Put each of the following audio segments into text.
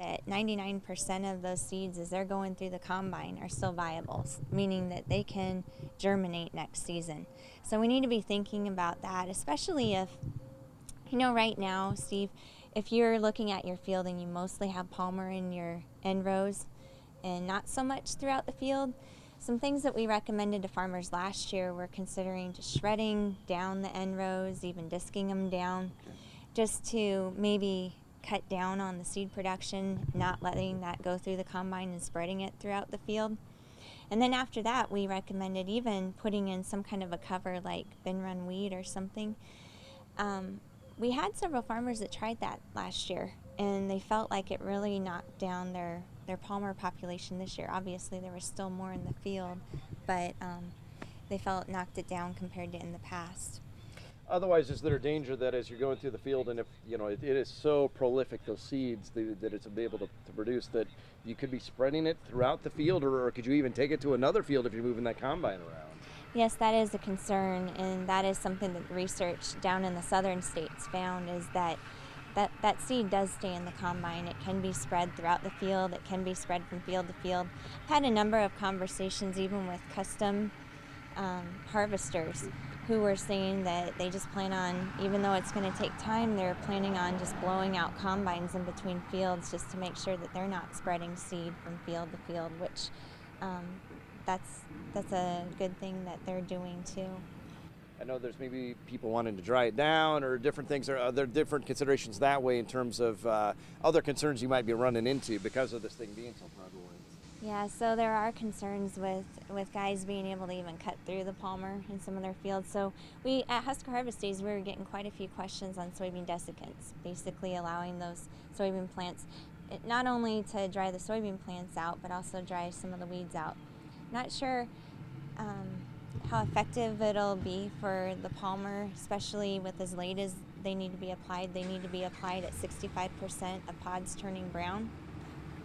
that 99% of those seeds, as they're going through the combine, are still viable, meaning that they can germinate next season. So we need to be thinking about that, especially if, right now, Steve, if you're looking at your field and you mostly have palmer in your end rows and not so much throughout the field, some things that we recommended to farmers last year were considering just shredding down the end rows, even disking them down, just to maybe cut down on the seed production, not letting that go through the combine and spreading it throughout the field. And then after that, we recommended even putting in some kind of a cover like bin run wheat or something. We had several farmers that tried that last year, and they felt like it really knocked down their palmer population this year. Obviously, there was still more in the field, but they felt it knocked it down compared to in the past. Otherwise, is there a danger that as you're going through the field, and if it is so prolific, those seeds that it's able to produce, that you could be spreading it throughout the field, or could you even take it to another field if you're moving that combine around? Yes, that is a concern, and that is something that research down in the southern states found, is that seed does stay in the combine. It can be spread throughout the field. It can be spread from field to field. I've had a number of conversations even with custom harvesters who were saying that they just plan on, even though it's going to take time, they're planning on just blowing out combines in between fields just to make sure that they're not spreading seed from field to field, which that's a good thing that they're doing too. I know there's maybe people wanting to dry it down or different things. Are there different considerations that way in terms of other concerns you might be running into because of this thing being so prevalent? Yeah, so there are concerns with guys being able to even cut through the palmer in some of their fields. So we, at Husker Harvest Days, we were getting quite a few questions on soybean desiccants, basically allowing those soybean plants not only to dry the soybean plants out, but also dry some of the weeds out. Not sure how effective it'll be for the palmer, especially with as late as they need to be applied. They need to be applied at 65% of pods turning brown.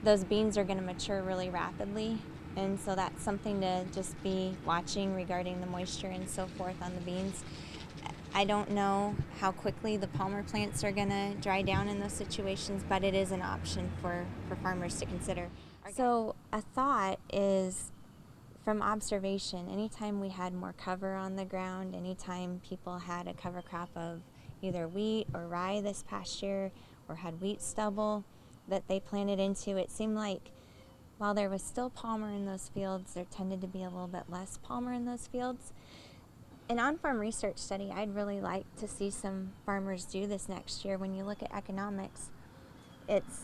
Those beans are going to mature really rapidly, and so that's something to just be watching regarding the moisture and so forth on the beans. I don't know how quickly the palmer plants are going to dry down in those situations, but it is an option for farmers to consider. So a thought is, from observation, anytime we had more cover on the ground, anytime people had a cover crop of either wheat or rye this past year, or had wheat stubble that they planted into, it seemed like while there was still palmer in those fields, there tended to be a little bit less palmer in those fields. An on-farm research study I'd really like to see some farmers do this next year. When you look at economics, it's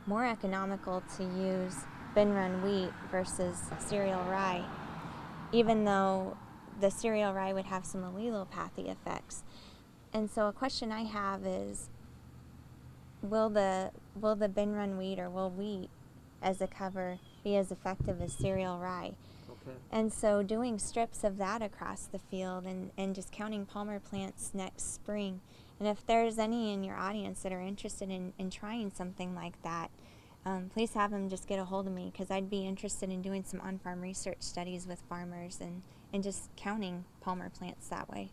more economical to use bin run wheat versus cereal rye, even though the cereal rye would have some allelopathy effects. And so a question I have is, will the bin run wheat, or will wheat as a cover be as effective as cereal rye? Okay. And so doing strips of that across the field and just counting palmer plants next spring. And if there's any in your audience that are interested in trying something like that, please have them just get a hold of me, because I'd be interested in doing some on-farm research studies with farmers and just counting palmer plants that way.